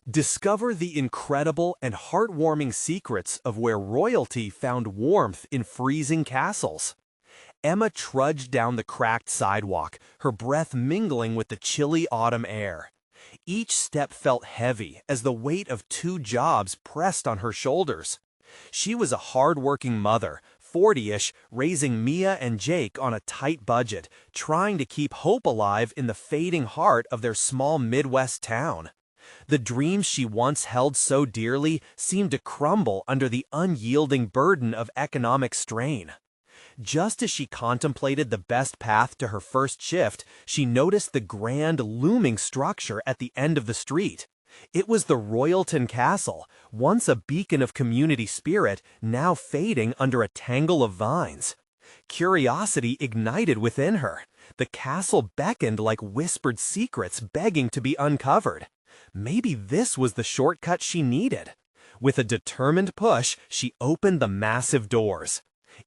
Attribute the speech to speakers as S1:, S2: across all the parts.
S1: Discover the incredible and heartwarming secrets of where royalty found warmth in freezing castles. Emma trudged down the cracked sidewalk, her breath mingling with the chilly autumn air. Each step felt heavy as the weight of two jobs pressed on her shoulders. She was a hard-working mother, 40-ish, raising Mia and Jake on a tight budget, trying to keep hope alive in the fading heart of their small Midwest town. The dreams she once held so dearly seemed to crumble under the unyielding burden of economic strain. Just as she contemplated the best path to her first shift, she noticed the grand, looming structure at the end of the street. It was the Royalton Castle, once a beacon of community spirit, now fading under a tangle of vines. Curiosity ignited within her. The castle beckoned like whispered secrets begging to be uncovered. Maybe this was the shortcut she needed. With a determined push, she opened the massive doors.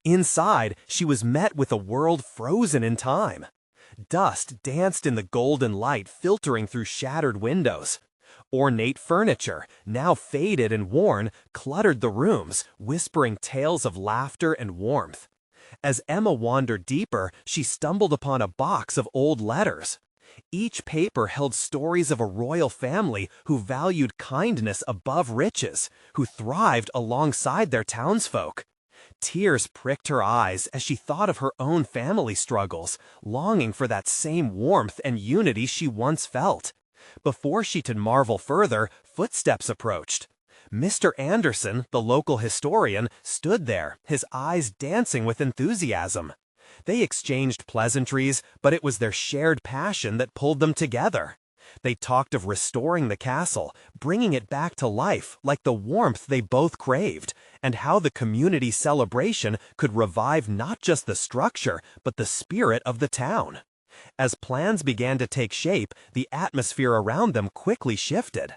S1: Inside, she was met with a world frozen in time. Dust danced in the golden light filtering through shattered windows. Ornate furniture, now faded and worn, cluttered the rooms, whispering tales of laughter and warmth. As Emma wandered deeper, she stumbled upon a box of old letters. Each paper held stories of a royal family who valued kindness above riches, who thrived alongside their townsfolk. Tears pricked her eyes as she thought of her own family struggles, longing for that same warmth and unity she once felt. Before she could marvel further, footsteps approached. Mr. Anderson, the local historian, stood there, his eyes dancing with enthusiasm. They exchanged pleasantries, but it was their shared passion that pulled them together. They talked of restoring the castle, bringing it back to life like the warmth they both craved, and how the community celebration could revive not just the structure, but the spirit of the town. As plans began to take shape, the atmosphere around them quickly shifted.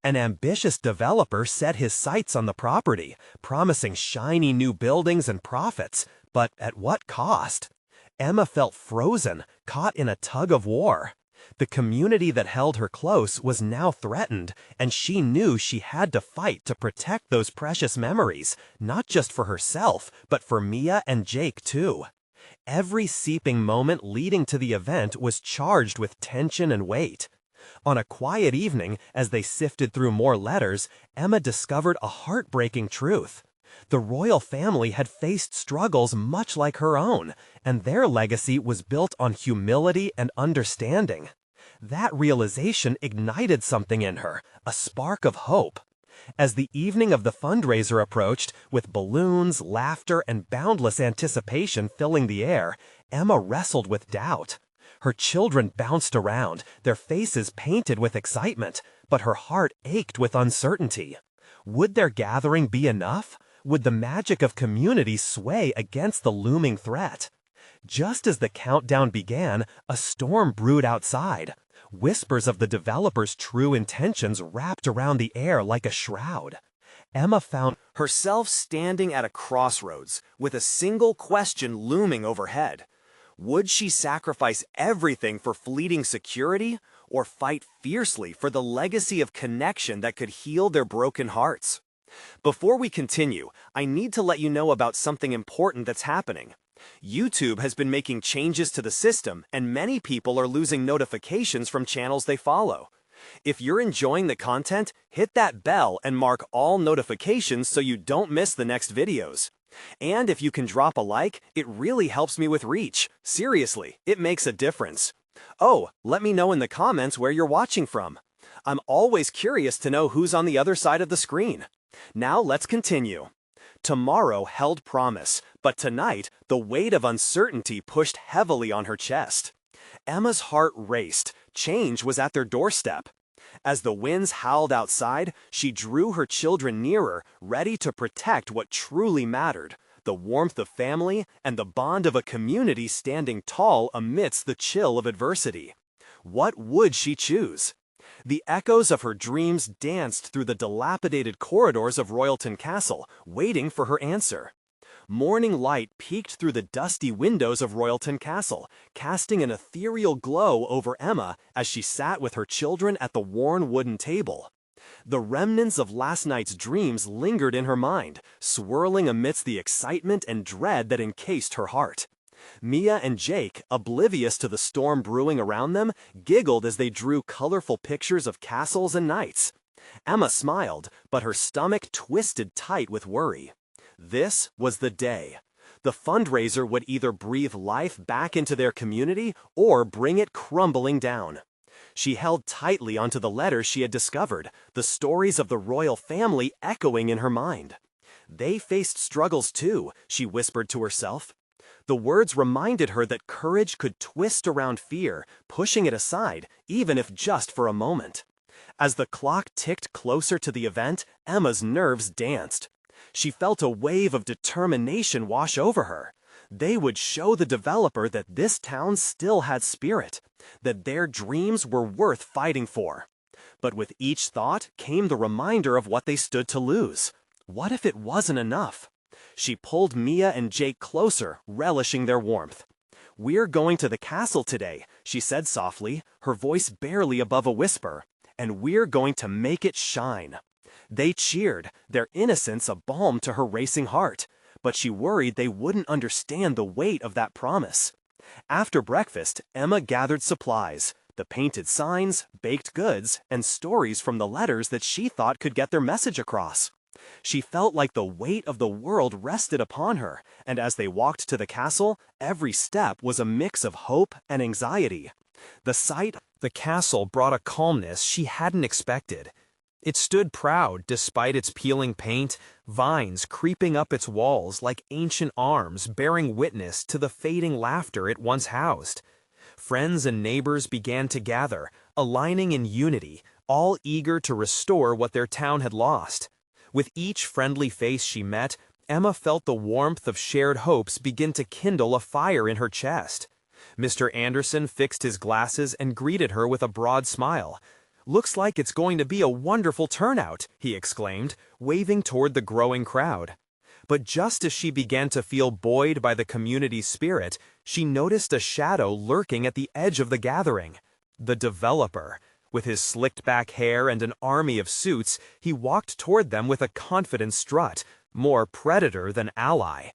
S1: An ambitious developer set his sights on the property, promising shiny new buildings and profits, but at what cost? Emma felt frozen, caught in a tug of war. The community that held her close was now threatened, and she knew she had to fight to protect those precious memories, not just for herself, but for Mia and Jake too. Every seeping moment leading to the event was charged with tension and weight. On a quiet evening, as they sifted through more letters, Emma discovered a heartbreaking truth. The royal family had faced struggles much like her own, and their legacy was built on humility and understanding. That realization ignited something in her, a spark of hope. As the evening of the fundraiser approached, with balloons, laughter, and boundless anticipation filling the air, Emma wrestled with doubt. Her children bounced around, their faces painted with excitement, but her heart ached with uncertainty. Would their gathering be enough? Would the magic of community sway against the looming threat? Just as the countdown began, a storm brewed outside. Whispers of the developer's true intentions wrapped around the air like a shroud. Emma found herself standing at a crossroads, with a single question looming overhead. Would she sacrifice everything for fleeting security, or fight fiercely for the legacy of connection that could heal their broken hearts? Before we continue, I need to let you know about something important that's happening. YouTube has been making changes to the system, and many people are losing notifications from channels they follow. If you're enjoying the content, hit that bell and mark all notifications so you don't miss the next videos. And if you can drop a like, it really helps me with reach. Seriously, it makes a difference. Oh, let me know in the comments where you're watching from. I'm always curious to know who's on the other side of the screen. Now let's continue. Tomorrow held promise, but tonight the weight of uncertainty pushed heavily on her chest. Emma's heart raced. Change was at their doorstep. As the winds howled outside, she drew her children nearer, ready to protect what truly mattered, the warmth of family and the bond of a community standing tall amidst the chill of adversity. What would she choose? The echoes of her dreams danced through the dilapidated corridors of Royalton Castle, waiting for her answer. Morning light peeked through the dusty windows of Royalton Castle, casting an ethereal glow over Emma as she sat with her children at the worn wooden table. The remnants of last night's dreams lingered in her mind, swirling amidst the excitement and dread that encased her heart. Mia and Jake, oblivious to the storm brewing around them, giggled as they drew colorful pictures of castles and knights. Emma smiled, but her stomach twisted tight with worry. This was the day. The fundraiser would either breathe life back into their community or bring it crumbling down. She held tightly onto the letters she had discovered, the stories of the royal family echoing in her mind. They faced struggles too, she whispered to herself. The words reminded her that courage could twist around fear, pushing it aside, even if just for a moment. As the clock ticked closer to the event, Emma's nerves danced. She felt a wave of determination wash over her. They would show the developer that this town still had spirit, that their dreams were worth fighting for. But with each thought came the reminder of what they stood to lose. What if it wasn't enough? She pulled Mia and Jake closer, relishing their warmth. "We're going to the castle today," she said softly, her voice barely above a whisper, "and we're going to make it shine." They cheered, their innocence a balm to her racing heart, but she worried they wouldn't understand the weight of that promise. After breakfast, Emma gathered supplies, the painted signs, baked goods, and stories from the letters that she thought could get their message across. She felt like the weight of the world rested upon her, and as they walked to the castle, every step was a mix of hope and anxiety. The sight of the castle brought a calmness she hadn't expected. It stood proud despite its peeling paint, vines creeping up its walls like ancient arms bearing witness to the fading laughter it once housed. Friends and neighbors began to gather, aligning in unity, all eager to restore what their town had lost. With each friendly face she met, Emma felt the warmth of shared hopes begin to kindle a fire in her chest. Mr. Anderson fixed his glasses and greeted her with a broad smile. "Looks like it's going to be a wonderful turnout," he exclaimed, waving toward the growing crowd. But just as she began to feel buoyed by the community's spirit, she noticed a shadow lurking at the edge of the gathering. The developer. With his slicked-back hair and an army of suits, he walked toward them with a confident strut, more predator than ally.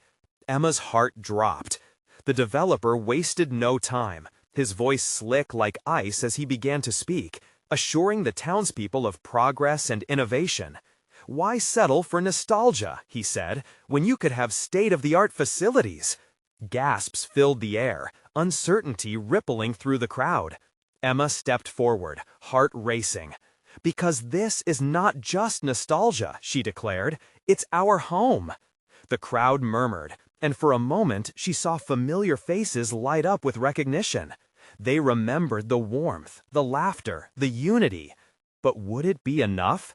S1: Emma's heart dropped. The developer wasted no time, his voice slick like ice as he began to speak, assuring the townspeople of progress and innovation. "Why settle for nostalgia," he said, "when you could have state-of-the-art facilities?" Gasps filled the air, uncertainty rippling through the crowd. Emma stepped forward, heart racing. "Because this is not just nostalgia," she declared. "It's our home." The crowd murmured, and for a moment she saw familiar faces light up with recognition. They remembered the warmth, the laughter, the unity. But would it be enough?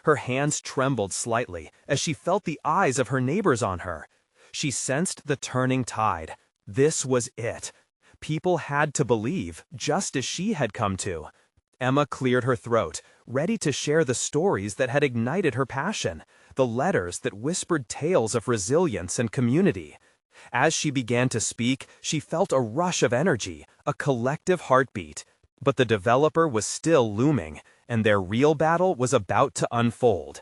S1: Her hands trembled slightly as she felt the eyes of her neighbors on her. She sensed the turning tide. This was it. People had to believe, just as she had come to. Emma cleared her throat, ready to share the stories that had ignited her passion, the letters that whispered tales of resilience and community. As she began to speak, she felt a rush of energy, a collective heartbeat. But the developer was still looming, and their real battle was about to unfold.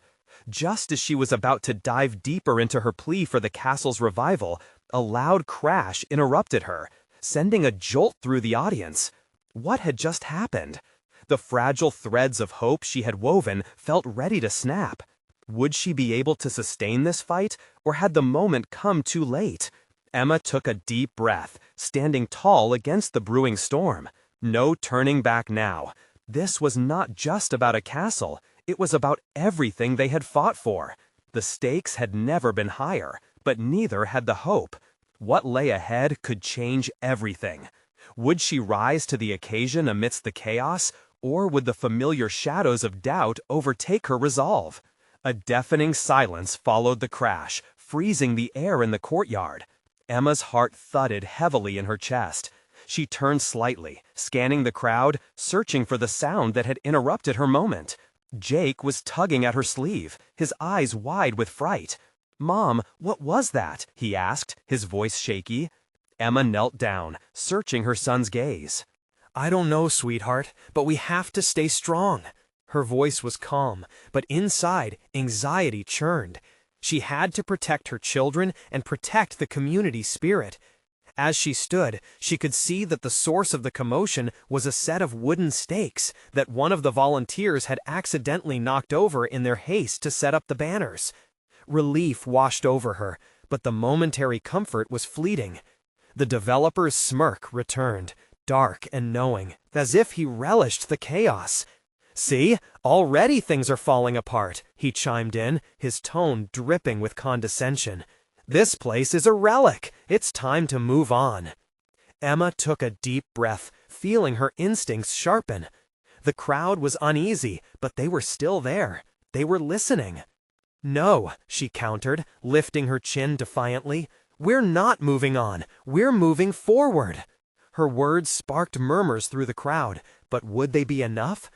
S1: Just as she was about to dive deeper into her plea for the castle's revival, a loud crash interrupted her, sending a jolt through the audience. What had just happened? The fragile threads of hope she had woven felt ready to snap. Would she be able to sustain this fight, or had the moment come too late? Emma took a deep breath, standing tall against the brewing storm. No turning back now. This was not just about a castle, it was about everything they had fought for. The stakes had never been higher, but neither had the hope. What lay ahead could change everything. Would she rise to the occasion amidst the chaos, or would the familiar shadows of doubt overtake her resolve? A deafening silence followed the crash, freezing the air in the courtyard. Emma's heart thudded heavily in her chest. She turned slightly, scanning the crowd, searching for the sound that had interrupted her moment. Jake was tugging at her sleeve, his eyes wide with fright. "Mom, what was that?" he asked, his voice shaky. Emma knelt down, searching her son's gaze. "I don't know, sweetheart, but we have to stay strong." Her voice was calm, but inside, anxiety churned. She had to protect her children and protect the community spirit. As she stood, she could see that the source of the commotion was a set of wooden stakes that one of the volunteers had accidentally knocked over in their haste to set up the banners. Relief washed over her, but the momentary comfort was fleeting. The developer's smirk returned, dark and knowing, as if he relished the chaos. "See, already things are falling apart," he chimed in, his tone dripping with condescension. "This place is a relic. It's time to move on." Emma took a deep breath, feeling her instincts sharpen. The crowd was uneasy, but they were still there. They were listening. "No," she countered, lifting her chin defiantly. "We're not moving on. We're moving forward." Her words sparked murmurs through the crowd, but would they be enough?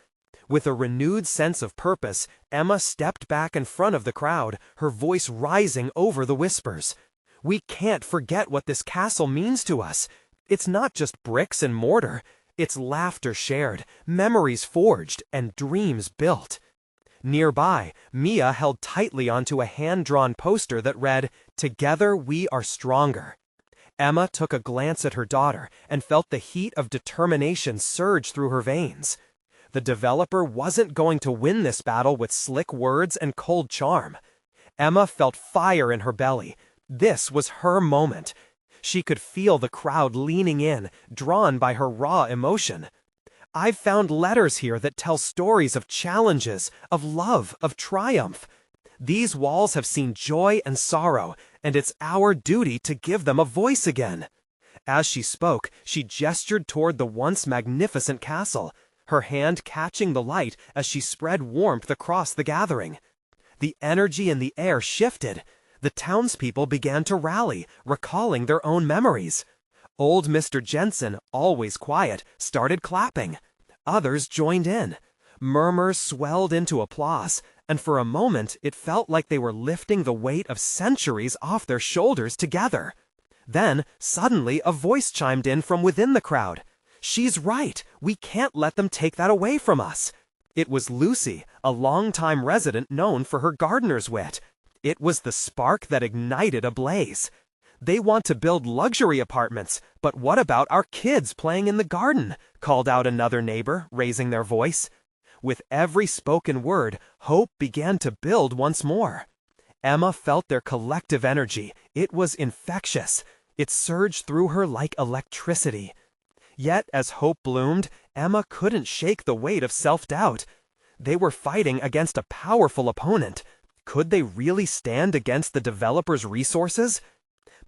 S1: With a renewed sense of purpose, Emma stepped back in front of the crowd, her voice rising over the whispers. "We can't forget what this castle means to us. It's not just bricks and mortar. It's laughter shared, memories forged, and dreams built." Nearby, Mia held tightly onto a hand-drawn poster that read, "Together we are stronger." Emma took a glance at her daughter and felt the heat of determination surge through her veins. The developer wasn't going to win this battle with slick words and cold charm. Emma felt fire in her belly. This was her moment. She could feel the crowd leaning in, drawn by her raw emotion. "I've found letters here that tell stories of challenges, of love, of triumph. These walls have seen joy and sorrow, and it's our duty to give them a voice again." As she spoke, she gestured toward the once magnificent castle, her hand catching the light as she spread warmth across the gathering. The energy in the air shifted. The townspeople began to rally, recalling their own memories. Old Mr. Jensen, always quiet, started clapping. Others joined in. Murmurs swelled into applause, and for a moment it felt like they were lifting the weight of centuries off their shoulders together. Then, suddenly, a voice chimed in from within the crowd. "She's right. We can't let them take that away from us." It was Lucy, a longtime resident known for her gardener's wit. It was the spark that ignited a blaze. "They want to build luxury apartments, but what about our kids playing in the garden?" called out another neighbor, raising their voice. With every spoken word, hope began to build once more. Emma felt their collective energy. It was infectious. It surged through her like electricity. Yet, as hope bloomed, Emma couldn't shake the weight of self-doubt. They were fighting against a powerful opponent. Could they really stand against the developer's resources?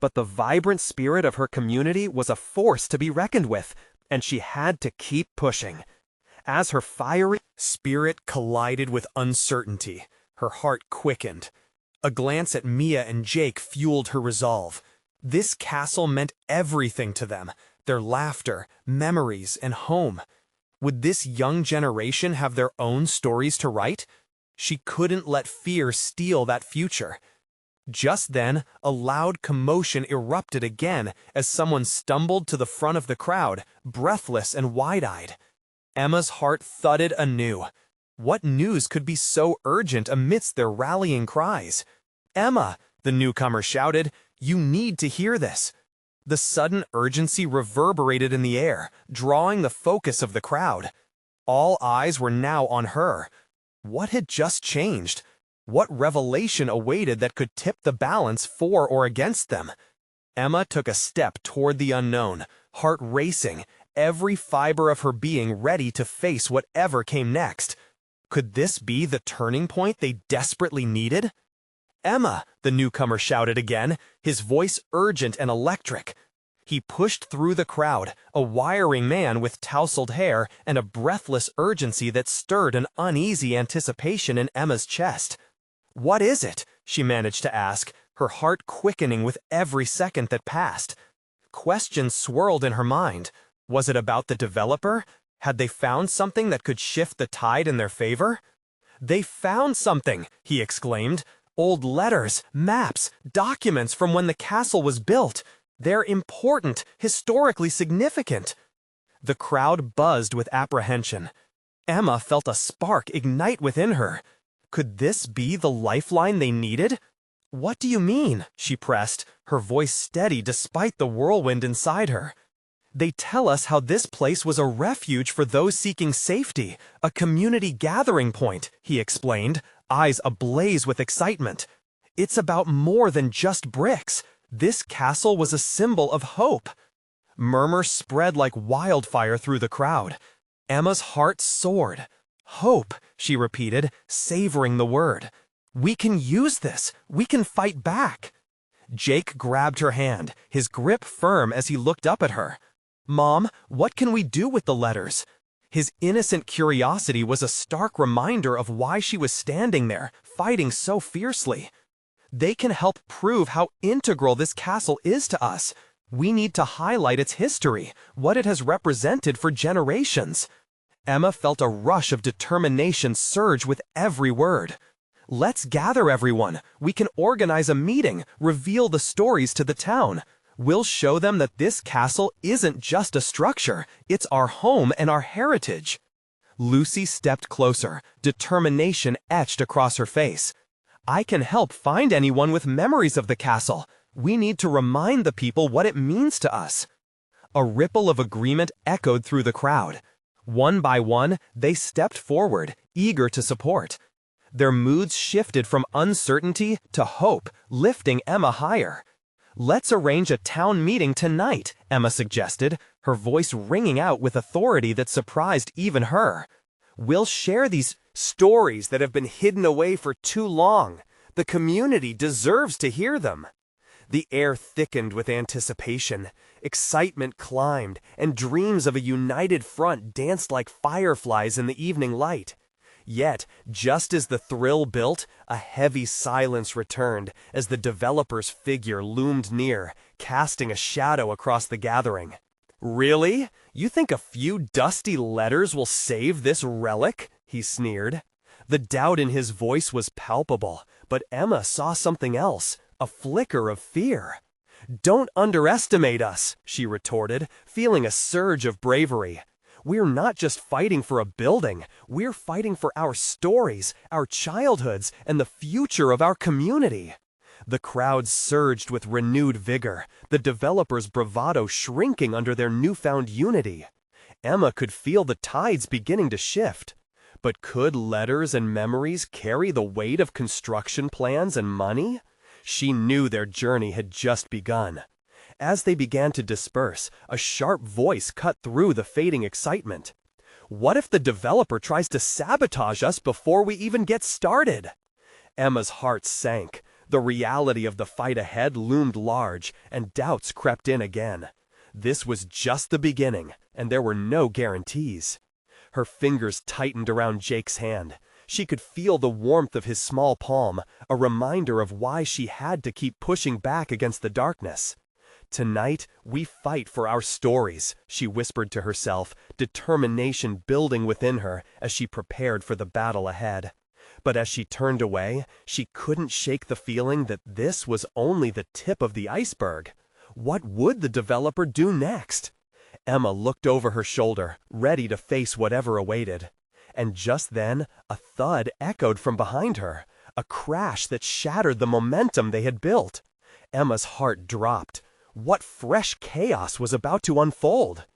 S1: But the vibrant spirit of her community was a force to be reckoned with, and she had to keep pushing. As her fiery spirit collided with uncertainty, her heart quickened. A glance at Mia and Jake fueled her resolve. This castle meant everything to them. Their laughter, memories, and home. Would this young generation have their own stories to write? She couldn't let fear steal that future. Just then, a loud commotion erupted again as someone stumbled to the front of the crowd, breathless and wide-eyed. Emma's heart thudded anew. What news could be so urgent amidst their rallying cries? "Emma," the newcomer shouted, "you need to hear this." The sudden urgency reverberated in the air, drawing the focus of the crowd. All eyes were now on her. What had just changed? What revelation awaited that could tip the balance for or against them? Emma took a step toward the unknown, heart racing, every fiber of her being ready to face whatever came next. Could this be the turning point they desperately needed? "Emma," the newcomer shouted again, his voice urgent and electric. He pushed through the crowd, a wiry man with tousled hair and a breathless urgency that stirred an uneasy anticipation in Emma's chest. "What is it?" she managed to ask, her heart quickening with every second that passed. Questions swirled in her mind. Was it about the developer? Had they found something that could shift the tide in their favor? "They found something!" he exclaimed. "Old letters, maps, documents from when the castle was built. They're important, historically significant." The crowd buzzed with apprehension. Emma felt a spark ignite within her. Could this be the lifeline they needed? "What do you mean?" she pressed, her voice steady despite the whirlwind inside her. "They tell us how this place was a refuge for those seeking safety, a community gathering point," he explained, eyes ablaze with excitement. "It's about more than just bricks. This castle was a symbol of hope." Murmurs spread like wildfire through the crowd. Emma's heart soared. "Hope," she repeated, savoring the word. "We can use this. We can fight back." Jake grabbed her hand, his grip firm as he looked up at her. "Mom, what can we do with the letters?" His innocent curiosity was a stark reminder of why she was standing there, fighting so fiercely. "They can help prove how integral this castle is to us. We need to highlight its history, what it has represented for generations." Emma felt a rush of determination surge with every word. "Let's gather everyone. We can organize a meeting, reveal the stories to the town. We'll show them that this castle isn't just a structure, it's our home and our heritage." Lucy stepped closer, determination etched across her face. "I can help find anyone with memories of the castle. We need to remind the people what it means to us." A ripple of agreement echoed through the crowd. One by one, they stepped forward, eager to support. Their moods shifted from uncertainty to hope, lifting Emma higher. "Let's arrange a town meeting tonight," Emma suggested, her voice ringing out with authority that surprised even her. "We'll share these stories that have been hidden away for too long. The community deserves to hear them." The air thickened with anticipation. Excitement climbed, and dreams of a united front danced like fireflies in the evening light. Yet, just as the thrill built, a heavy silence returned as the developer's figure loomed near, casting a shadow across the gathering. "Really? You think a few dusty letters will save this relic?" he sneered. The doubt in his voice was palpable, but Emma saw something else, a flicker of fear. "Don't underestimate us," she retorted, feeling a surge of bravery. "We're not just fighting for a building, we're fighting for our stories, our childhoods, and the future of our community." The crowd surged with renewed vigor, the developers' bravado shrinking under their newfound unity. Emma could feel the tides beginning to shift. But could letters and memories carry the weight of construction plans and money? She knew their journey had just begun. As they began to disperse, a sharp voice cut through the fading excitement. "What if the developer tries to sabotage us before we even get started?" Emma's heart sank. The reality of the fight ahead loomed large, and doubts crept in again. This was just the beginning, and there were no guarantees. Her fingers tightened around Jake's hand. She could feel the warmth of his small palm, a reminder of why she had to keep pushing back against the darkness. "Tonight, we fight for our stories," she whispered to herself, determination building within her as she prepared for the battle ahead. But as she turned away, she couldn't shake the feeling that this was only the tip of the iceberg. What would the developer do next? Emma looked over her shoulder, ready to face whatever awaited. And just then, a thud echoed from behind her, a crash that shattered the momentum they had built. Emma's heart dropped. What fresh chaos was about to unfold?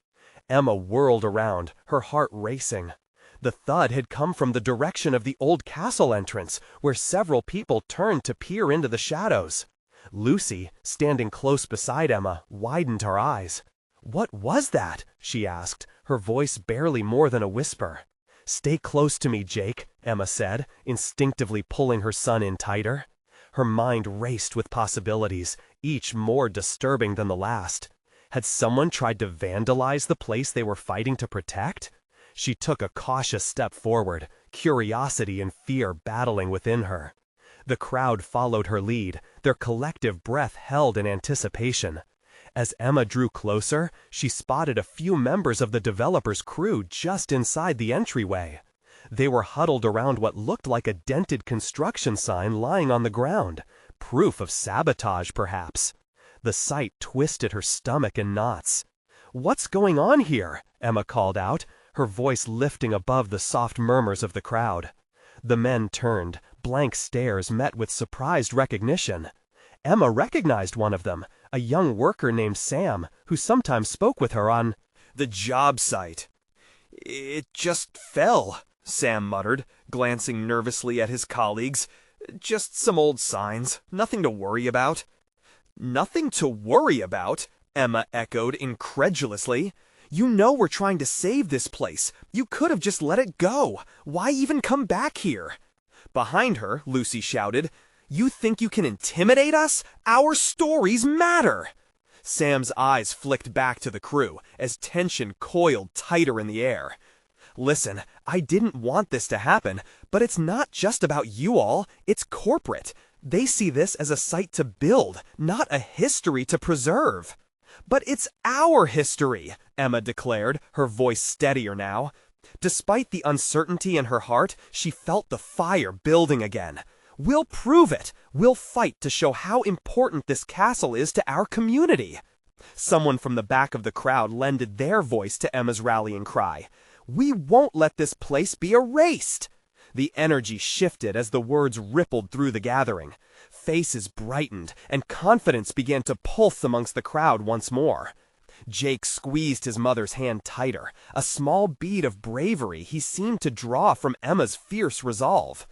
S1: Emma whirled around, her heart racing. The thud had come from the direction of the old castle entrance, where several people turned to peer into the shadows. Lucy, standing close beside Emma, widened her eyes. "What was that?" she asked, her voice barely more than a whisper. "Stay close to me, Jake," Emma said, instinctively pulling her son in tighter. Her mind raced with possibilities, each more disturbing than the last. Had someone tried to vandalize the place they were fighting to protect? She took a cautious step forward, curiosity and fear battling within her. The crowd followed her lead, their collective breath held in anticipation. As Emma drew closer, she spotted a few members of the developer's crew just inside the entryway. They were huddled around what looked like a dented construction sign lying on the ground, proof of sabotage, perhaps. The sight twisted her stomach in knots. "What's going on here?" Emma called out,
S2: her voice lifting above the soft murmurs of the crowd. The men turned, blank stares met with surprised recognition. Emma recognized one of them, a young worker named Sam, who sometimes spoke with her on
S1: the job site. "It just fell," Sam muttered, glancing nervously at his colleagues. "Just some old signs, nothing to worry about." "Nothing to worry about?" Emma echoed incredulously. "You know we're trying to save this place. You could have just let it go. Why even come back here?" Behind her, Lucy shouted, "You think you can intimidate us? Our stories matter!" Sam's eyes flicked back to the crew as tension coiled tighter in the air. "Listen, I didn't want this to happen, but it's not just about you all, it's corporate. They see this as a site to build, not a history to preserve." "But it's our history," Emma declared, her voice steadier now. Despite the uncertainty in her heart, she felt the fire building again. "We'll prove it. We'll fight to show how important this castle is to our community." Someone from the back of the crowd lended their voice to Emma's rallying cry. "We won't let this place be erased." The energy shifted as the words rippled through the gathering. Faces brightened, and confidence began to pulse amongst the crowd once more. Jake squeezed his mother's hand tighter, a small bead of bravery he seemed to draw from Emma's fierce resolve.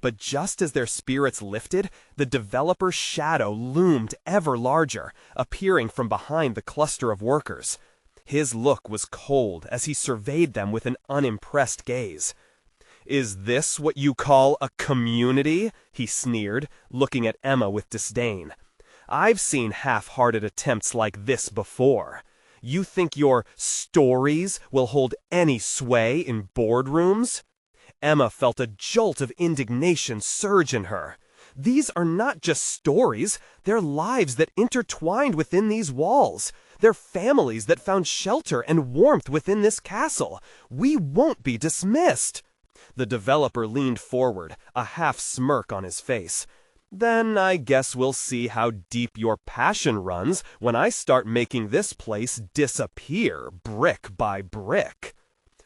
S1: But just as their spirits lifted, the developer's shadow loomed ever larger, appearing from behind the cluster of workers. His look was cold as he surveyed them with an unimpressed gaze. "Is this what you call a community?" he sneered, looking at Emma with disdain. "I've seen half-hearted attempts like this before. You think your stories will hold any sway in boardrooms?" Emma felt a jolt of indignation surge in her. These are not just stories, they're lives that intertwined within these walls. They're families that found shelter and warmth within this castle. We won't be dismissed. The developer leaned forward, a half smirk on his face. "Then I guess we'll see how deep your passion runs when I start making this place disappear brick by brick."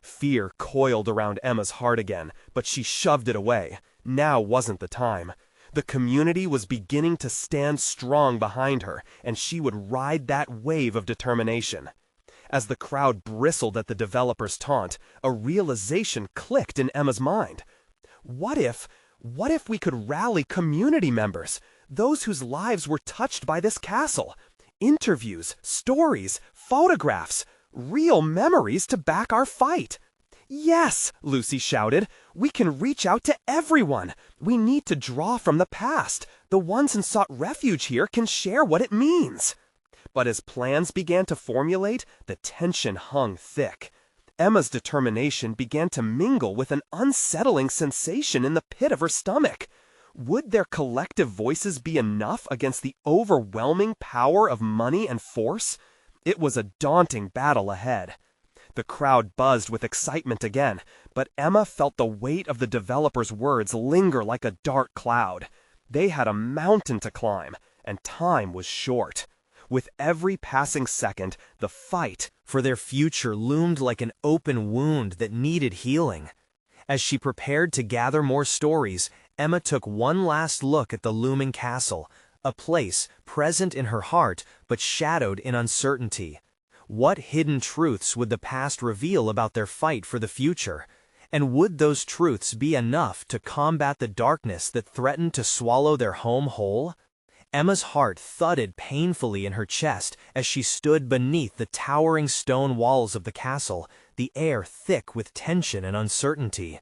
S1: Fear coiled around Emma's heart again, but she shoved it away. Now wasn't the time. The community was beginning to stand strong behind her, and she would ride that wave of determination. As the crowd bristled at the developer's taunt, a realization clicked in Emma's mind. What if we could rally community members, those whose lives were touched by this castle? Interviews, stories, photographs, real memories to back our fight. "Yes," Lucy shouted, "we can reach out to everyone. We need to draw from the past. The ones who sought refuge here can share what it means." But as plans began to formulate, the tension hung thick. Emma's determination began to mingle with an unsettling sensation in the pit of her stomach. Would their collective voices be enough against the overwhelming power of money and force? It was a daunting battle ahead. The crowd buzzed with excitement again, but Emma felt the weight of the developer's words linger like a dark cloud. They had a mountain to climb, and time was short. With every passing second, the fight for their future loomed like an open wound that needed healing. As she prepared to gather more stories, Emma took one last look at the looming castle, a place present in her heart but shadowed in uncertainty. What hidden truths would the past reveal about their fight for the future? And would those truths be enough to combat the darkness that threatened to swallow their home whole? Emma's heart thudded painfully in her chest as she stood beneath the towering stone walls of the castle, the air thick with tension and uncertainty.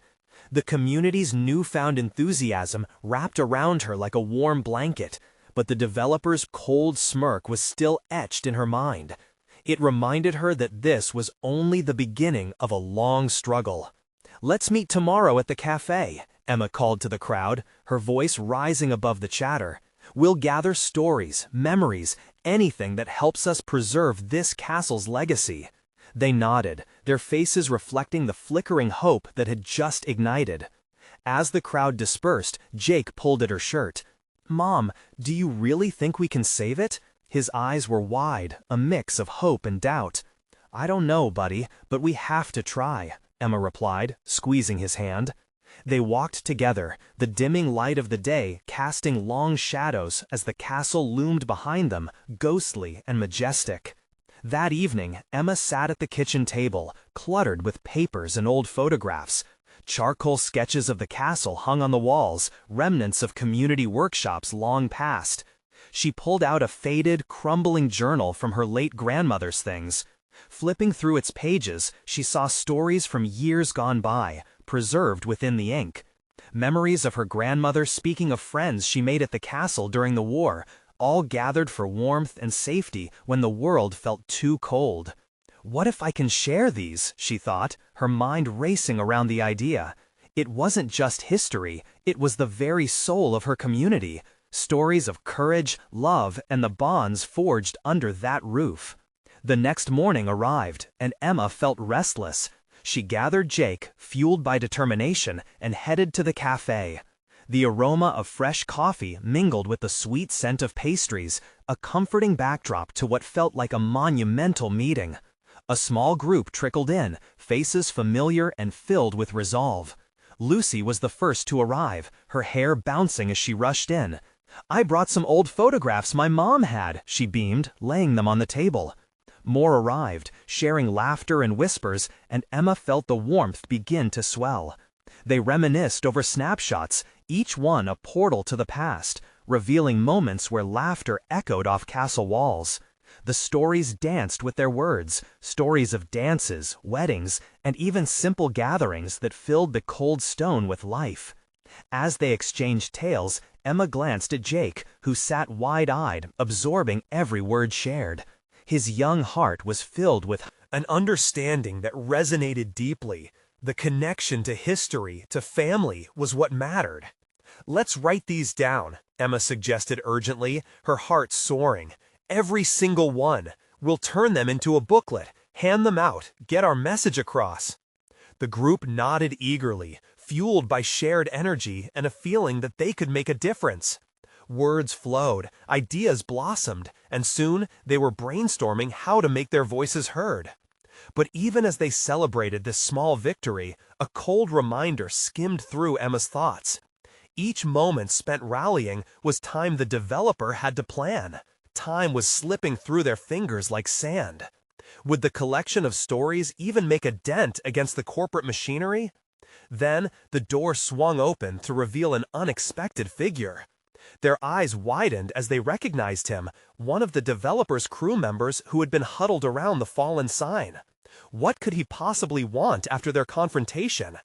S1: The community's newfound enthusiasm wrapped around her like a warm blanket, but the developer's cold smirk was still etched in her mind. It reminded her that this was only the beginning of a long struggle. "Let's meet tomorrow at the cafe," Emma called to the crowd, her voice rising above the chatter. "We'll gather stories, memories, anything that helps us preserve this castle's legacy." They nodded, their faces reflecting the flickering hope that had just ignited. As the crowd dispersed, Jake pulled at her shirt. "Mom, do you really think we can save it?" His eyes were wide, a mix of hope and doubt. I don't know, buddy, but we have to try, Emma replied, squeezing his hand. They walked together, the dimming light of the day casting long shadows as the castle loomed behind them, ghostly and majestic. That evening, Emma sat at the kitchen table, cluttered with papers and old photographs. Charcoal sketches of the castle hung on the walls, remnants of community workshops long past. She pulled out a faded, crumbling journal from her late grandmother's things. Flipping through its pages, she saw stories from years gone by, preserved within the ink. Memories of her grandmother speaking of friends she made at the castle during the war, all gathered for warmth and safety when the world felt too cold. What if I can share these, she thought, her mind racing around the idea. It wasn't just history, it was the very soul of her community. Stories of courage, love, and the bonds forged under that roof. The next morning arrived, and Emma felt restless. She gathered Jake, fueled by determination, and headed to the cafe. The aroma of fresh coffee mingled with the sweet scent of pastries, a comforting backdrop to what felt like a monumental meeting. A small group trickled in, faces familiar and filled with resolve. Lucy was the first to arrive, her hair bouncing as she rushed in. I brought some old photographs my mom had, she beamed, laying them on the table. More arrived, sharing laughter and whispers, and Emma felt the warmth begin to swell. They reminisced over snapshots, each one a portal to the past, revealing moments where laughter echoed off castle walls. The stories danced with their words, stories of dances, weddings, and even simple gatherings that filled the cold stone with life. As they exchanged tales, Emma glanced at Jake, who sat wide-eyed, absorbing every word shared. His young heart was filled with an understanding that resonated deeply. The connection to history, to family, was what mattered. Let's write these down, Emma suggested urgently, her heart soaring. Every single one. We'll turn them into a booklet, hand them out, get our message across. The group nodded eagerly, fueled by shared energy and a feeling that they could make a difference. Words flowed, ideas blossomed, and soon they were brainstorming how to make their voices heard. But even as they celebrated this small victory, a cold reminder skimmed through Emma's thoughts. Each moment spent rallying was time the developer had to plan. Time was slipping through their fingers like sand. Would the collection of stories even make a dent against the corporate machinery? Then the door swung open to reveal an unexpected figure. Their eyes widened as they recognized him, one of the developer's crew members who had been huddled around the fallen sign. What could he possibly want after their confrontation?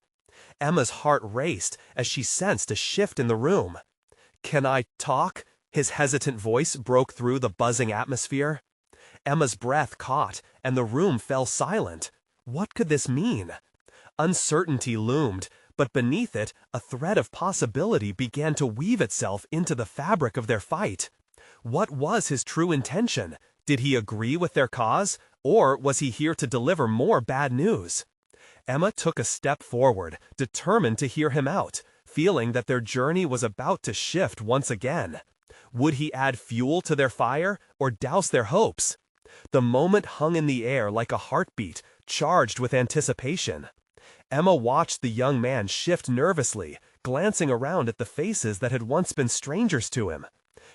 S1: Emma's heart raced as she sensed a shift in the room. "Can I talk?" His hesitant voice broke through the buzzing atmosphere. Emma's breath caught, and the room fell silent. What could this mean? Uncertainty loomed, but beneath it, a thread of possibility began to weave itself into the fabric of their fight. What was his true intention? Did he agree with their cause, or was he here to deliver more bad news? Emma took a step forward, determined to hear him out, feeling that their journey was about to shift once again. Would he add fuel to their fire, or douse their hopes? The moment hung in the air like a heartbeat, charged with anticipation. Emma watched the young man shift nervously, glancing around at the faces that had once been strangers to him.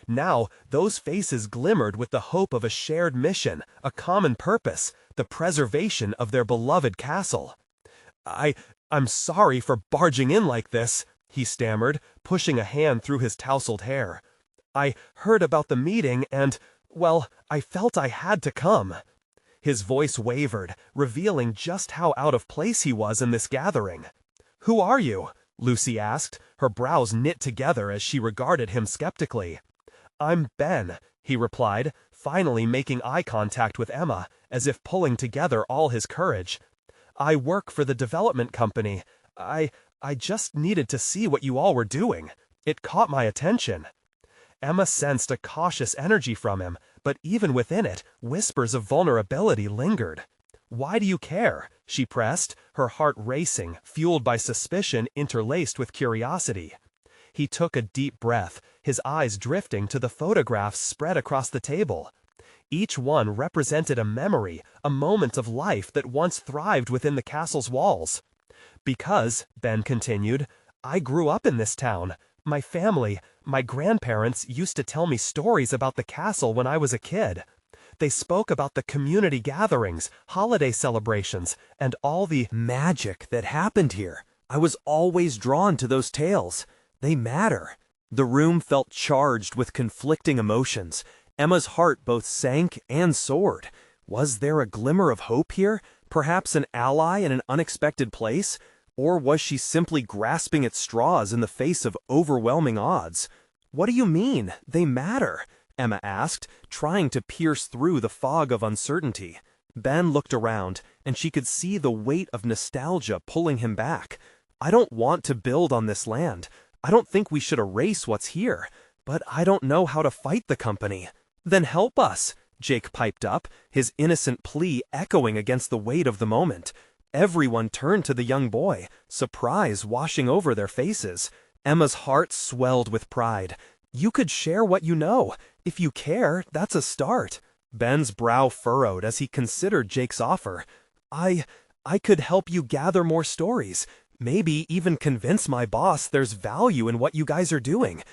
S1: Now, those faces glimmered with the hope of a shared mission, a common purpose, the preservation of their beloved castle. I'm sorry for barging in like this," he stammered, pushing a hand through his tousled hair. "I heard about the meeting and, well, I felt I had to come." His voice wavered, revealing just how out of place he was in this gathering. "Who are you?" Lucy asked, her brows knit together as she regarded him skeptically. "I'm Ben," he replied, finally making eye contact with Emma, as if pulling together all his courage. "I work for the development company. I just needed to see what you all were doing. It caught my attention." Emma sensed a cautious energy from him, but even within it, whispers of vulnerability lingered. "Why do you care?" she pressed, her heart racing, fueled by suspicion interlaced with curiosity. He took a deep breath, his eyes drifting to the photographs spread across the table.
S2: Each one represented a memory, a moment of life that once thrived within the castle's walls. Because, Ben continued, I grew up in this town. My family, my grandparents used to tell me stories about the castle when I was a kid. They spoke about the community gatherings, holiday celebrations, and all the
S1: magic that happened here. I was always drawn to those tales. They matter. The room felt charged with conflicting emotions. Emma's heart both sank and soared. Was there a glimmer of hope here? Perhaps an ally in an unexpected place? Or was she simply grasping at straws in the face of overwhelming odds? What do you mean? They matter, Emma asked, trying to pierce through the fog of uncertainty. Ben looked around, and she could see the weight of nostalgia pulling him back. I don't want to build on this land. I don't think we should erase what's here. But I don't know how to fight the company. Then help us, Jake piped up, his innocent plea echoing against the weight of the moment. Everyone turned to the young boy, surprise washing over their faces. Emma's heart swelled with pride. You could share what you know. If you care, that's a start. Ben's brow furrowed as he considered Jake's offer. I could help you gather more stories. Maybe even convince my boss there's value in what you guys are doing.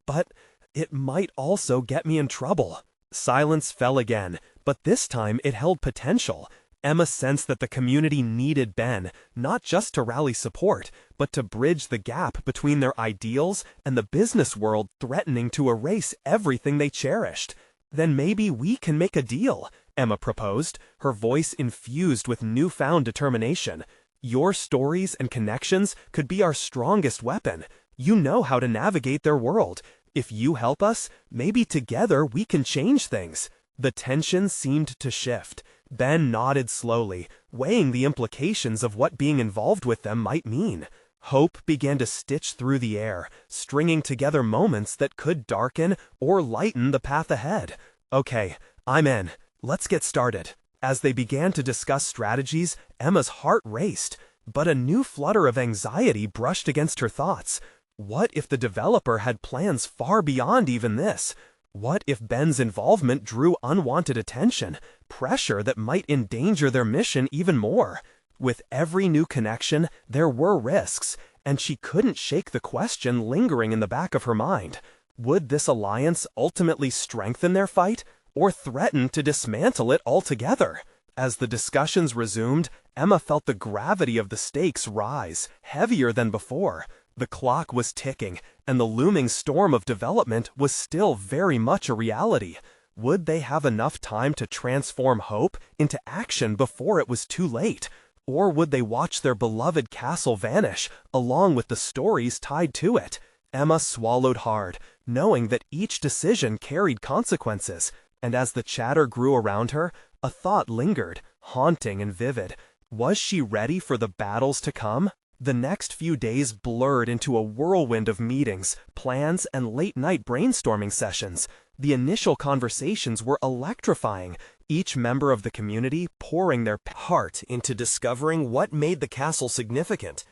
S1: But it might also get me in trouble. Silence fell again, but this time it held potential. Emma sensed that the community needed Ben, not just to rally support, but to bridge the gap between their ideals and the business world threatening to erase everything they cherished. Then maybe we can make a deal, Emma proposed, her voice infused with newfound determination. Your stories and connections could be our strongest weapon. You know how to navigate their world. If you help us, maybe together we can change things. The tension seemed to shift. Ben nodded slowly, weighing the implications of what being involved with them might mean. Hope began to stitch through the air, stringing together moments that could darken or lighten the path ahead. Okay, I'm in. Let's get started. As they began to discuss strategies, Emma's heart raced, but a new flutter of anxiety brushed against her thoughts. What if the developer had plans far beyond even this? What if Ben's involvement drew unwanted attention, pressure that might endanger their mission even more? With every new connection, there were risks, and she couldn't shake the question lingering in the back of her mind. Would this alliance ultimately strengthen their fight, or threaten to dismantle it altogether? As the discussions resumed, Emma felt the gravity of the stakes rise, heavier than before. The clock was ticking, and the looming storm of development was still very much a reality. Would they have enough time to transform hope into action before it was too late? Or would they watch their beloved castle vanish, along with the stories tied to it? Emma swallowed hard, knowing that each decision carried consequences, and as the chatter grew around her, a thought lingered, haunting and vivid. Was she ready for the battles to come? The next few days blurred into a whirlwind of meetings, plans, and late-night brainstorming sessions. The initial conversations were electrifying, each member of the community pouring their heart into discovering what made the castle significant.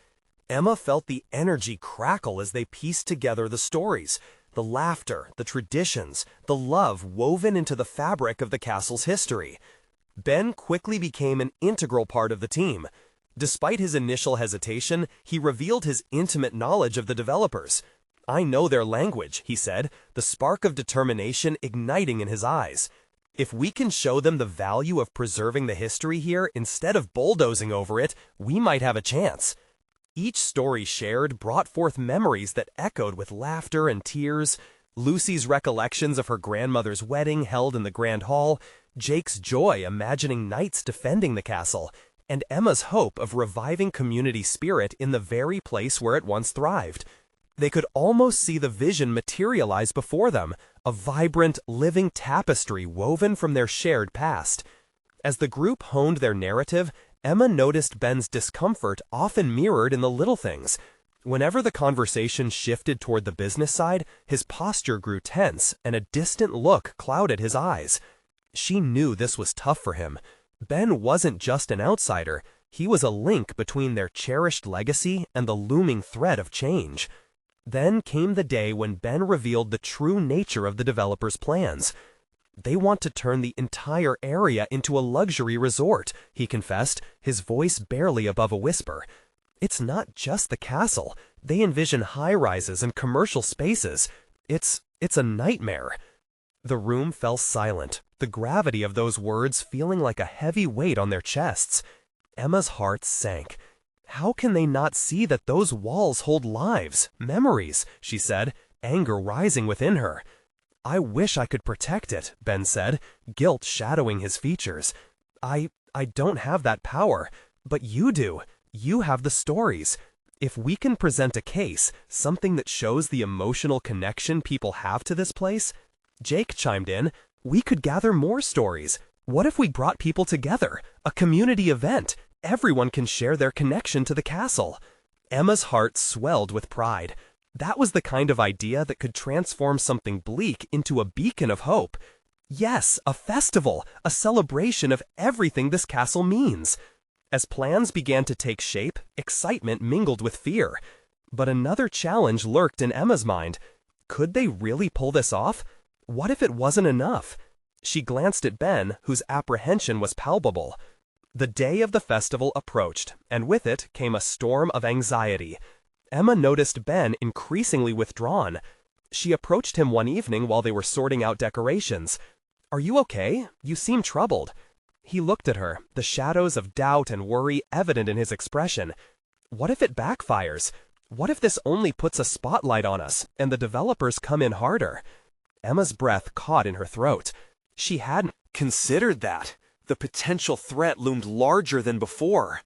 S1: Emma felt the energy crackle as they pieced together the stories, the laughter, the traditions, the love woven into the fabric of the castle's history. Ben quickly became an integral part of the team. Despite his initial hesitation, he revealed his intimate knowledge of the developers. I know their language, he said, the spark of determination igniting in his eyes. If we can show them the value of preserving the history here instead of bulldozing over it, we might have a chance. Each story shared brought forth memories that echoed with laughter and tears. Lucy's recollections of her grandmother's wedding held in the Grand Hall, Jake's joy imagining knights defending the castle, and Emma's hope of reviving community spirit in the very place where it once thrived. They could almost see the vision materialize before them, a vibrant, living tapestry woven from their shared past. As the group honed their narrative, Emma noticed Ben's discomfort often mirrored in the little things. Whenever the conversation shifted toward the business side, his posture grew tense and a distant look clouded his eyes. She knew this was tough for him. Ben wasn't just an outsider, he was a link between their cherished legacy and the looming threat of change. Then came the day when Ben revealed the true nature of the developer's plans.
S2: They want to turn the entire area into a luxury resort, he confessed, his voice barely above a whisper. It's not just the castle. They envision high-rises and commercial spaces. It's a nightmare. The room fell silent, the gravity of those words feeling like a heavy weight on their chests. Emma's heart sank. How can they not see that those walls hold lives, memories, she said, anger rising within her. I wish I could protect it, Ben said, guilt shadowing his features. I don't have that power, but you do. You have the stories. If we can present a case, something that shows the emotional connection people have to this place, Jake chimed in, we could gather more stories. What if we brought people together? A community event. Everyone can share their connection to the castle. Emma's heart swelled with pride. That was the kind of idea that could transform something bleak into a beacon of hope. Yes, a festival, a celebration of everything this castle means. As plans began to take shape, excitement mingled with fear. But another challenge lurked in Emma's mind. Could they really pull this off? What if it wasn't enough? She glanced at Ben, whose apprehension was palpable. The day of the festival approached, and with it came a storm of anxiety. Emma noticed Ben increasingly withdrawn. She approached him one evening while they were sorting out decorations. Are you okay? You seem troubled. He looked at her, the shadows of doubt and worry evident in his expression. What if it backfires? What if this only puts a spotlight on us, and the developers come in harder? Emma's breath caught in her throat. She hadn't
S1: considered that. The potential threat loomed larger than before.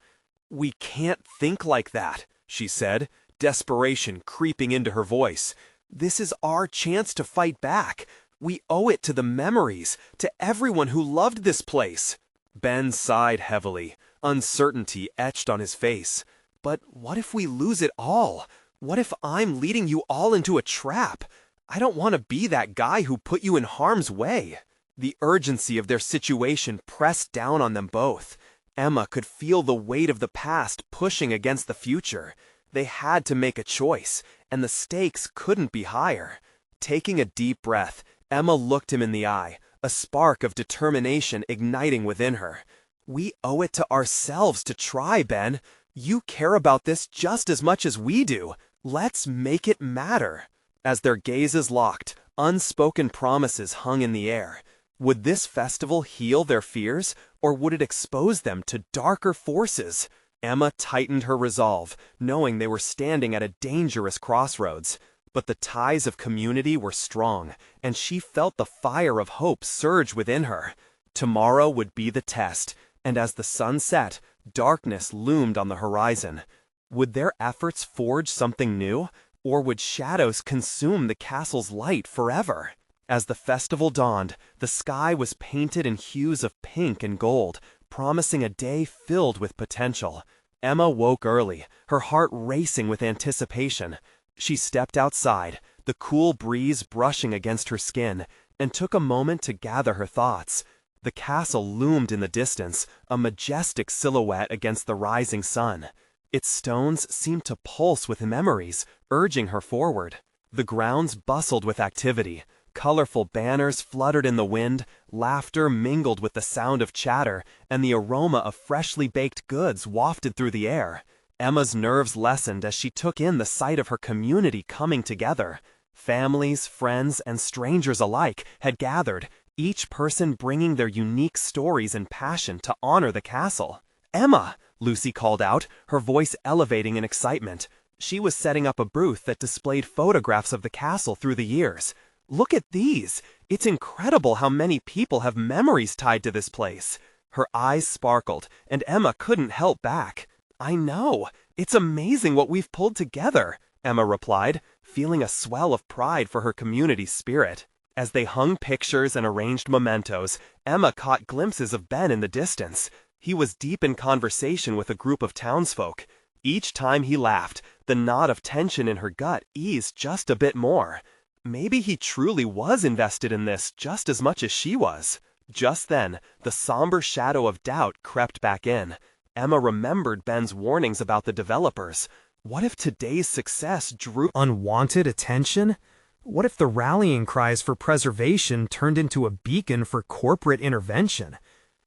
S1: We can't think like that, she said, desperation creeping into her voice. This is our chance to fight back. We owe it to the memories, to everyone who loved this place. Ben sighed heavily, uncertainty etched on his face. But what if we lose it all? What if I'm leading you all into a trap? I don't want to be that guy who put you in harm's way. The urgency of their situation pressed down on them both. Emma could feel the weight of the past pushing against the future. They had to make a choice, and the stakes couldn't be higher. Taking a deep breath, Emma looked him in the eye, a spark of determination igniting within her. We owe it to ourselves to try, Ben. You care about this just as much as we do. Let's make it matter. As their gazes locked, unspoken promises hung in the air. Would this festival heal their fears, or would it expose them to darker forces? Emma tightened her resolve, knowing they were standing at a dangerous crossroads. But the ties of community were strong, and she felt the fire of hope surge within her. Tomorrow would be the test, and as the sun set, darkness loomed on the horizon. Would their efforts forge something new, or would shadows consume the castle's light forever? As the festival dawned, the sky was painted in hues of pink and gold, promising a day filled with potential. Emma woke early, her heart racing with anticipation. She stepped outside, the cool breeze brushing against her skin, and took a moment to gather her thoughts. The castle loomed in the distance, a majestic silhouette against the rising sun. Its stones seemed to pulse with memories, urging her forward. The grounds bustled with activity. Colorful banners fluttered in the wind, laughter mingled with the sound of chatter, and the aroma of freshly baked goods wafted through the air. Emma's nerves lessened as she took in the sight of her community coming together. Families, friends, and strangers alike had gathered, each person bringing their unique stories and passion to honor the castle. "Emma!" Lucy called out, her voice elevating in excitement. She was setting up a booth that displayed photographs of the castle through the years. "Look at these! It's incredible how many people have memories tied to this place." Her eyes sparkled, and Emma couldn't help back. "I know. It's amazing what we've pulled together," Emma replied, feeling a swell of pride for her community's spirit. As they hung pictures and arranged mementos, Emma caught glimpses of Ben in the distance. He was deep in conversation with a group of townsfolk. Each time he laughed, the knot of tension in her gut eased just a bit more. Maybe he truly was invested in this just as much as she was. Just then, the somber shadow of doubt crept back in. Emma remembered Ben's warnings about the developers. What if today's success drew unwanted attention? What if the rallying cries for preservation turned into a beacon for corporate intervention?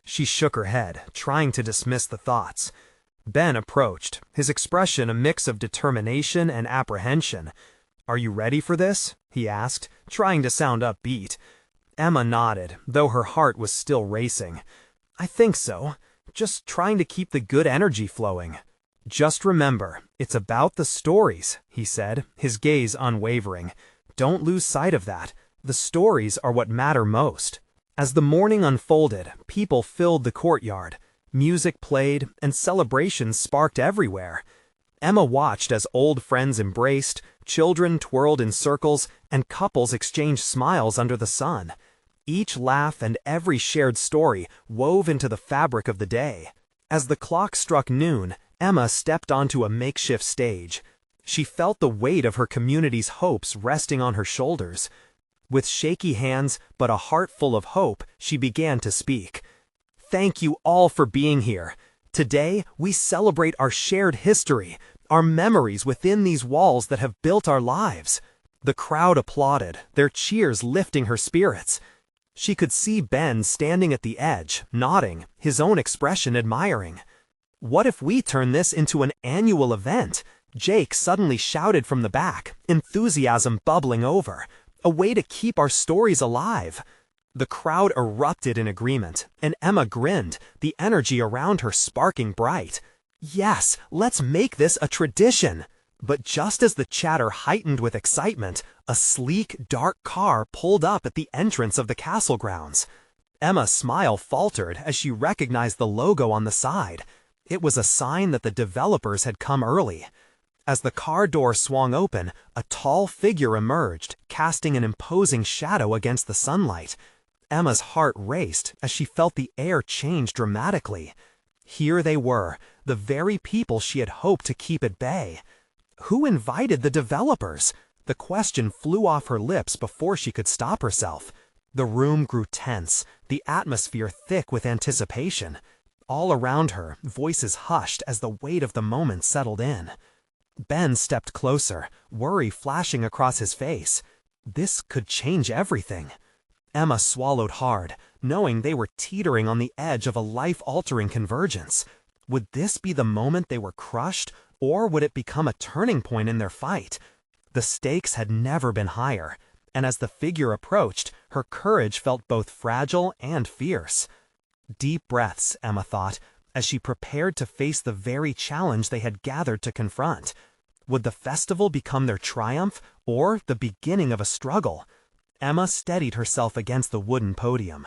S1: She shook her head, trying to dismiss the thoughts. Ben approached, his expression a mix of determination and apprehension. "Are you ready for this?" he asked, trying to sound upbeat. Emma nodded, though her heart was still racing. "I think so. Just trying to keep the good energy flowing." "Just remember, it's about the stories," he said, his gaze unwavering. "Don't lose sight of that. The stories are what matter most." As the morning unfolded, people filled the courtyard. Music played, and celebrations sparked everywhere. Emma watched as old friends embraced, children twirled in circles, and couples exchanged smiles under the sun. Each laugh and every shared story wove into the fabric of the day. As the clock struck noon, Emma stepped onto a makeshift stage. She felt the weight of her community's hopes resting on her shoulders. With shaky hands, but a heart full of hope, she began to speak. "Thank you all for being here. Today, we celebrate our shared history, our memories within these walls that have built our lives." The crowd applauded, their cheers lifting her spirits. She could see Ben standing at the edge, nodding, his own expression admiring. "What if we turn this into an annual event?" Jake suddenly shouted from the back, enthusiasm bubbling over. "A way to keep our stories alive." The crowd erupted in agreement, and Emma grinned, the energy around her sparking bright. "Yes, let's make this a tradition." But just as the chatter heightened with excitement, a sleek, dark car pulled up at the entrance of the castle grounds. Emma's smile faltered as she recognized the logo on the side. It was a sign that the developers had come early. As the car door swung open, a tall figure emerged, casting an imposing shadow against the sunlight. Emma's heart raced as she felt the air change dramatically. Here they were, the very people she had hoped to keep at bay. Who invited the developers? The question flew off her lips before she could stop herself. The room grew tense, the atmosphere thick with anticipation. All around her, voices hushed as the weight of the moment settled in. Ben stepped closer, worry flashing across his face. This could change everything. Emma swallowed hard, knowing they were teetering on the edge of a life-altering convergence. Would this be the moment they were crushed, or would it become a turning point in their fight? The stakes had never been higher, and as the figure approached, her courage felt both fragile and fierce. Deep breaths, Emma thought, as she prepared to face the very challenge they had gathered to confront. Would the festival become their triumph, or the beginning of a struggle? Emma steadied herself against the wooden podium.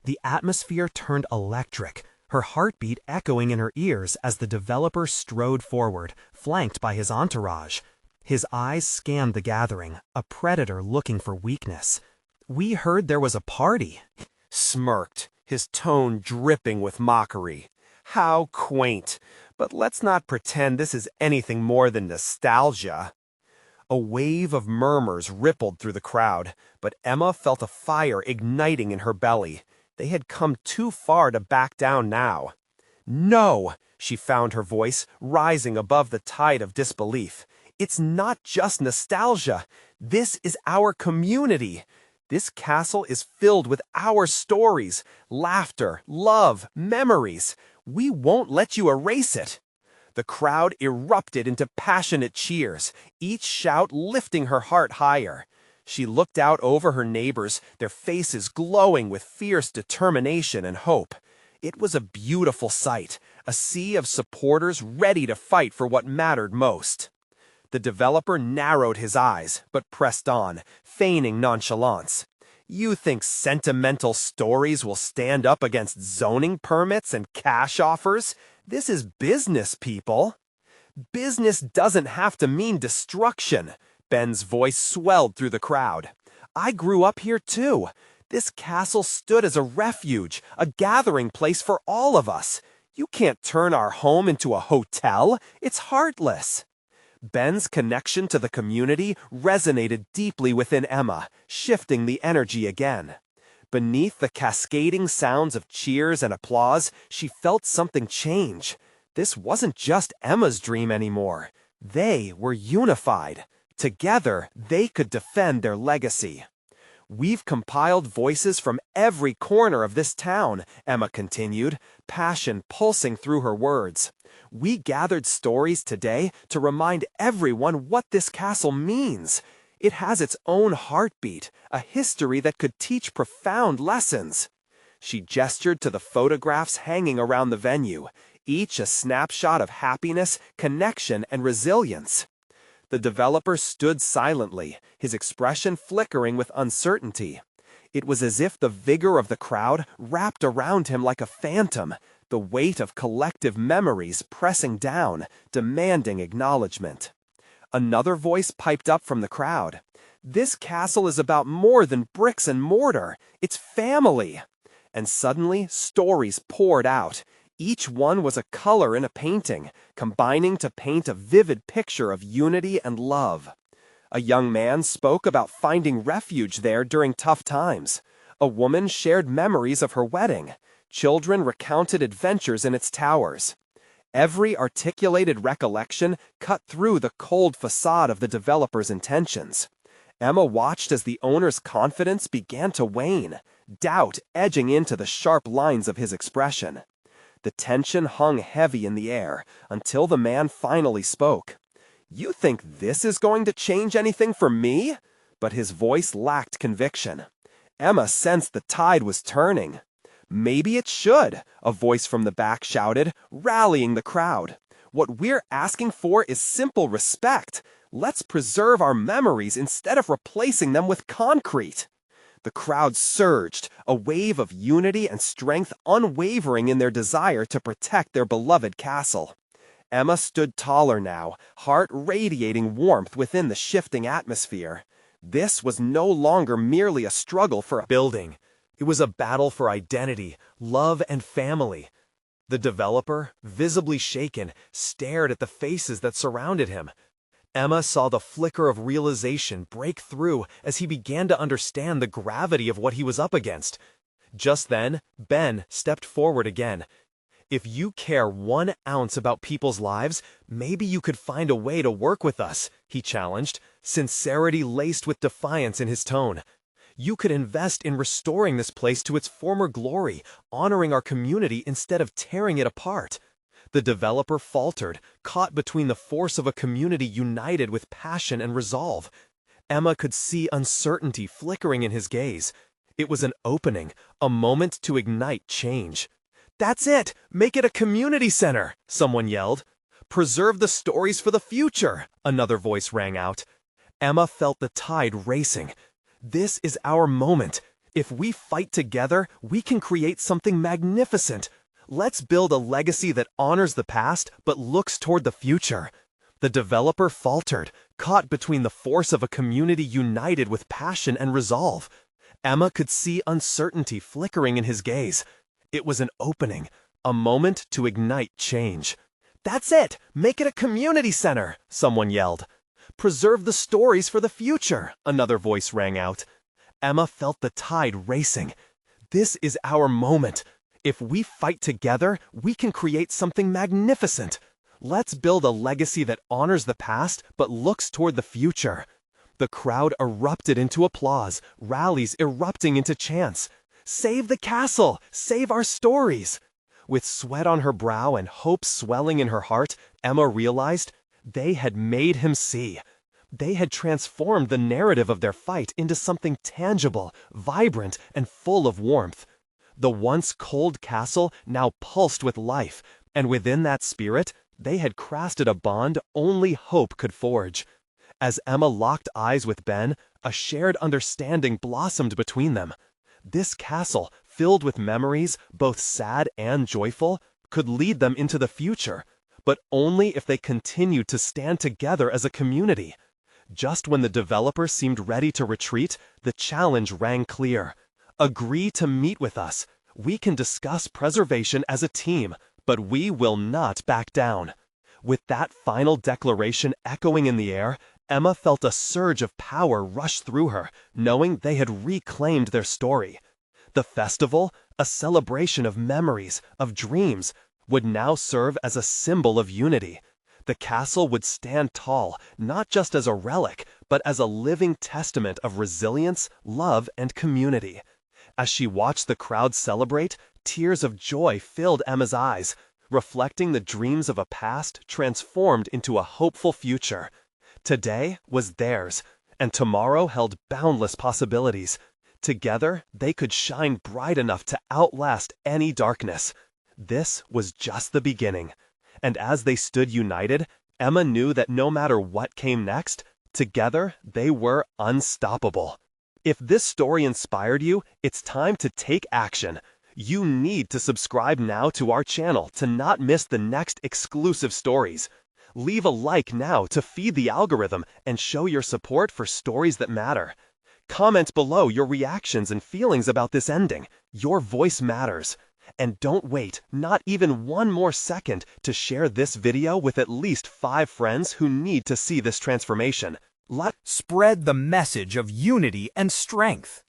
S1: The atmosphere turned electric, her heartbeat echoing in her ears as the developer strode forward, flanked by his entourage. His eyes scanned the gathering, a predator looking for weakness. "We heard there was a party,"
S2: Smirked, his tone dripping with mockery. "How quaint, but let's not pretend this is anything more than nostalgia." A wave of murmurs rippled through the crowd, but Emma felt a fire igniting in her belly. They had come too far to back down now. "No!" she found her voice, rising above the tide of disbelief. "It's not just nostalgia. This is our community. This castle is filled with our stories, laughter, love, memories. We won't let you erase it." The crowd erupted into passionate cheers, each shout lifting her heart higher. She looked out over her neighbors, their faces glowing with fierce determination and hope. It was a beautiful sight, a sea of supporters ready to fight for what mattered most. The developer narrowed his eyes, but pressed on, feigning nonchalance. "You think sentimental stories will stand up against zoning permits and cash offers? This is business, people." "Business doesn't have to mean destruction." Ben's voice swelled through the crowd. "I grew up here too. This castle stood as a refuge, a gathering place for all of us. You can't turn our home into a hotel. It's heartless." Ben's connection to the community resonated deeply within Emma, shifting the energy again. Beneath the cascading sounds of cheers and applause, she felt something change. This wasn't just Emma's dream anymore. They were unified.
S1: Together, they could defend their legacy. "We've compiled voices from every corner of this town," Emma continued, passion pulsing through her words. "We gathered stories today to remind everyone what this castle means. It has its own heartbeat, a history that could teach profound lessons." She gestured to the photographs hanging around the venue, each a snapshot of happiness, connection, and resilience. The developer stood silently, his expression flickering with uncertainty. It was as if the vigor of the crowd wrapped around him like a phantom, the weight of collective memories pressing down, demanding acknowledgement. Another voice piped up from the crowd. "This castle is about more than bricks and mortar. It's family." And suddenly, stories poured out. Each one was a color in a painting, combining to paint a vivid picture of unity and love. A young man spoke about finding refuge there during tough times. A woman shared memories of her wedding. Children recounted adventures in its towers. Every articulated recollection cut through the cold facade of the developer's intentions. Emma watched as the owner's confidence began to wane, doubt edging into the sharp lines of his expression. The tension hung heavy in the air until the man finally spoke. "You think this is going to change anything for me?" But his voice lacked conviction. Emma sensed the tide was turning. "Maybe it should," a voice from the back shouted, rallying the crowd. "What we're asking for is simple respect. Let's preserve our memories instead of replacing them with concrete." The crowd surged, a wave of unity and strength unwavering in their desire to protect their beloved castle. Emma stood taller now, heart radiating warmth within the shifting atmosphere. This was no longer merely a struggle for a building. It was a battle for identity, love, and family. The developer, visibly shaken, stared at the faces that surrounded him. Emma saw the flicker of realization break through as he began to understand the gravity of what he was up against. Just then, Ben stepped forward again. "If you care 1 ounce about people's lives, maybe you could find a way to work with us," he challenged, sincerity laced with defiance in his tone. "You could invest in restoring this place to its former glory, honoring our community instead of tearing it apart." The developer faltered, caught between the force of a community united with passion and resolve. Emma could see uncertainty flickering in his gaze. It was an opening, a moment to ignite change. "That's it! Make it a community center!" someone yelled. "Preserve the stories for the future!" another voice rang out. Emma felt the tide racing. This is our moment. If we fight together, we can create something magnificent. Let's build a legacy that honors the past but looks toward the future. The developer faltered, caught between the force of a community united with passion and resolve. Emma could see uncertainty flickering in his gaze. It was an opening, a moment to ignite change. "That's it! Make it a community center!" someone yelled. "Preserve the stories for the future!" another voice rang out. Emma felt the tide racing. This is our moment. If we fight together, we can create something magnificent. Let's build a legacy that honors the past but looks toward the future. The crowd erupted into applause, rallies erupting into chants. "Save the castle! Save our stories!" With sweat on her brow and hope swelling in her heart, Emma realized they had made him see. They had transformed the narrative of their fight into something tangible, vibrant, and full of warmth. The once cold castle now pulsed with life, and within that spirit, they had crafted a bond only hope could forge. As Emma locked eyes with Ben, a shared understanding blossomed between them. This castle, filled with memories, both sad and joyful, could lead them into the future, but only if they continued to stand together as a community. Just when the developer seemed ready to retreat, the challenge rang clear. "Agree to meet with us. We can discuss preservation as a team, but we will not back down." With that final declaration echoing in the air, Emma felt a surge of power rush through her, knowing they had reclaimed their story. The festival, a celebration of memories, of dreams, would now serve as a symbol of unity.
S2: The castle would stand tall, not just as a relic, but as a living testament of resilience, love, and community. As she watched the crowd celebrate, tears of joy filled Emma's eyes, reflecting the dreams of a past transformed into a hopeful future. Today was theirs, and tomorrow held boundless possibilities. Together, they could shine bright enough to outlast any darkness. This was just the beginning. And as they stood united, Emma knew that no matter what came next, together they were unstoppable. If this story inspired you, it's time to take action. You need to subscribe now to our channel to not miss the next exclusive stories. Leave a like now to feed the algorithm and show your support for stories that matter. Comment below your reactions and feelings about this ending. Your voice matters. And don't wait, not even one more second, to share this video with at least 5 friends who need to see this transformation.
S3: Spread the message of unity and strength.